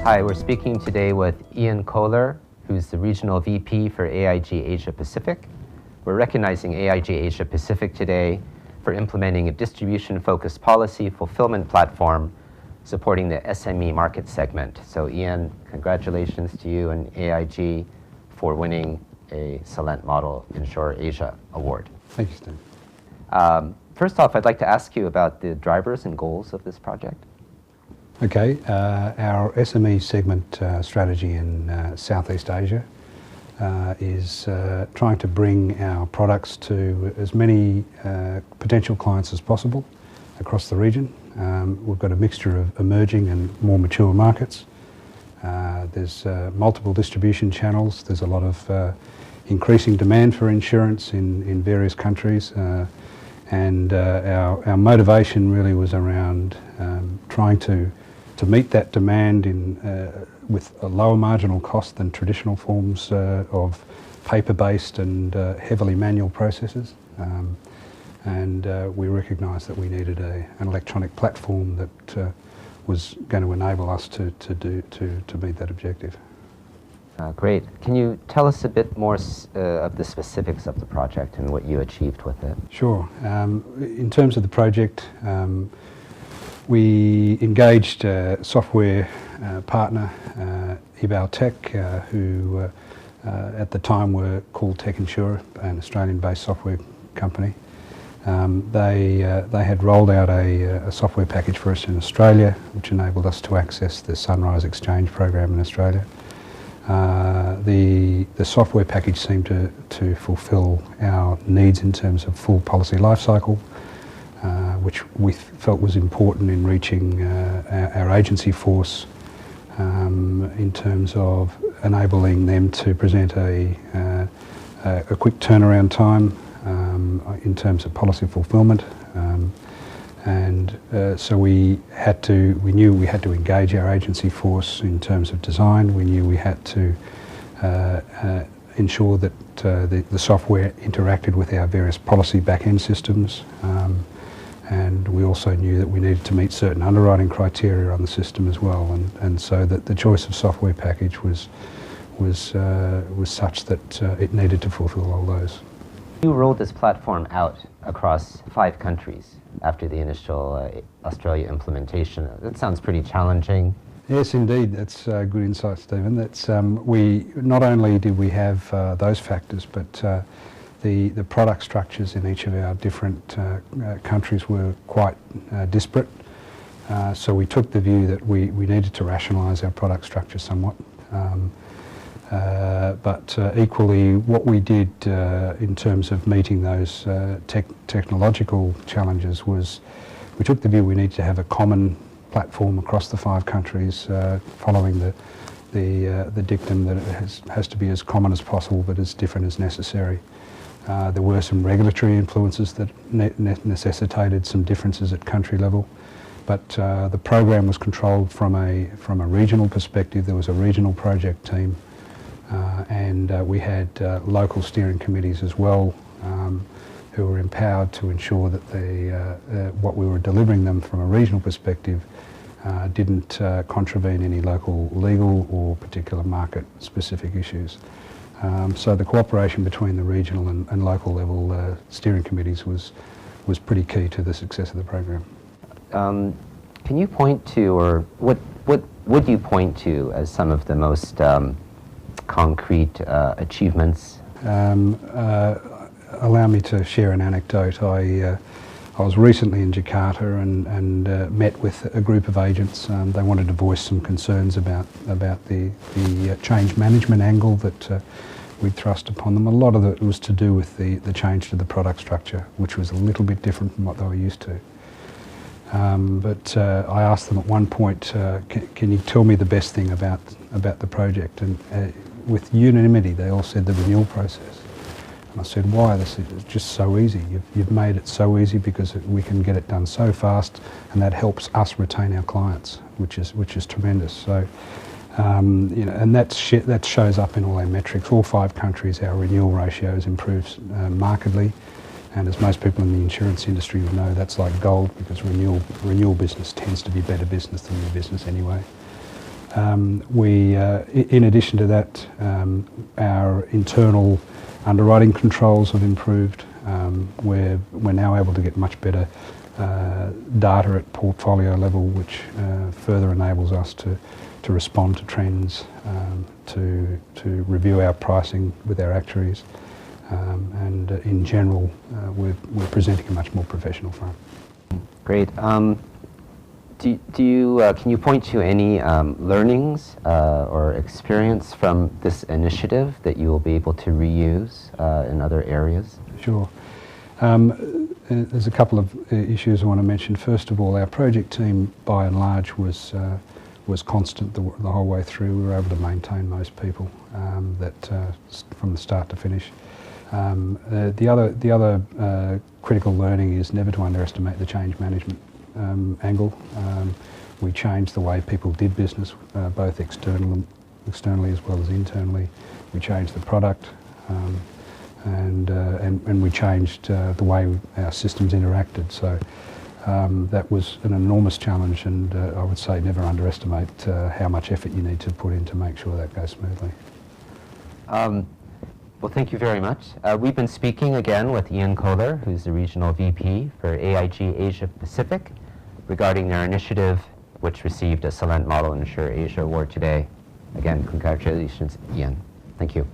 Hi, we're speaking today with Ian Kohler, who's the Regional VP for AIG Asia Pacific. We're recognizing AIG Asia Pacific today for implementing a distribution-focused policy fulfillment platform supporting the SME market segment. So Ian, congratulations to you and AIG for winning a Celent Model Insurer Asia Award. Thank you, Steve. First off, I'd like to ask you about the drivers and goals of this project. Okay, our SME segment strategy in Southeast Asia is trying to bring our products to as many potential clients as possible across the region. We've got a mixture of emerging and more mature markets. There's multiple distribution channels. There's a lot of increasing demand for insurance in various countries. And our motivation really was around trying to meet that demand with a lower marginal cost than traditional forms of paper-based and heavily manual processes. We recognised that we needed an electronic platform that was going to enable us to meet that objective. Great. Can you tell us a bit more of the specifics of the project and what you achieved with it? Sure. In terms of the project, we engaged a software partner, eBaoTech, who at the time were called Tech Insurer, an Australian-based software company. They had rolled out a software package for us in Australia, which enabled us to access the Sunrise Exchange program in Australia. The software package seemed to fulfil our needs in terms of full policy lifecycle, which we felt was important in reaching our agency force in terms of enabling them to present a quick turnaround time in terms of policy fulfilment. So we knew we had to engage our agency force in terms of design. We knew we had to ensure that the software interacted with our various policy back-end systems. And we also knew that we needed to meet certain underwriting criteria on the system as well. And so that the choice of software package was such that it needed to fulfill all those. You rolled this platform out across 5 countries after the initial Australia implementation. That sounds pretty challenging. Yes, indeed. That's good insight, Stephen. That's we not only did we have those factors, but the product structures in each of our different countries were quite disparate. So we took the view that we needed to rationalise our product structure somewhat. But equally, what we did in terms of meeting those technological challenges was we took the view we need to have a common platform across the 5 countries, following the dictum that it has to be as common as possible but as different as necessary. There were some regulatory influences that necessitated some differences at country level, but the program was controlled from a regional perspective. There was a regional project team. And we had local steering committees as well, who were empowered to ensure that what we were delivering them from a regional perspective didn't contravene any local legal or particular market-specific issues. So the cooperation between the regional and local level steering committees was pretty key to the success of the program. Can you point to, or what would you point to as some of the most concrete achievements? Allow me to share an anecdote. I was recently in Jakarta and met with a group of agents. They wanted to voice some concerns about the change management angle that we'd thrust upon them. A lot of it was to do with the change to the product structure, which was a little bit different from what they were used to. But I asked them at one point, can you tell me the best thing about the project? And with unanimity, they all said the renewal process. And I said, why? They said, it's just so easy. You've made it so easy because we can get it done so fast, and that helps us retain our clients, which is tremendous. So, and that shows up in all our metrics. All 5 countries, our renewal ratios improved markedly. And as most people in the insurance industry would know, that's like gold, because renewal business tends to be better business than new business anyway. In addition to that, our internal underwriting controls have improved. We're now able to get much better data at portfolio level, which further enables us to respond to trends, to review our pricing with our actuaries, and in general, we're presenting a much more professional firm. Great. Can you point to any learnings or experience from this initiative that you will be able to reuse in other areas? Sure. There's a couple of issues I want to mention. First of all, our project team, by and large, was constant the whole way through. We were able to maintain most people from the start to finish. The other critical learning is never to underestimate the change management angle. We changed the way people did business, both externally as well as internally. We changed the product, and we changed the way our systems interacted. So that was an enormous challenge, and I would say never underestimate how much effort you need to put in to make sure that goes smoothly. Well, thank you very much. We've been speaking again with Ian Kohler, who's the Regional VP for AIG Asia Pacific, regarding their initiative, which received a Celent Model Insurer Asia Award today. Again, congratulations, Ian. Thank you.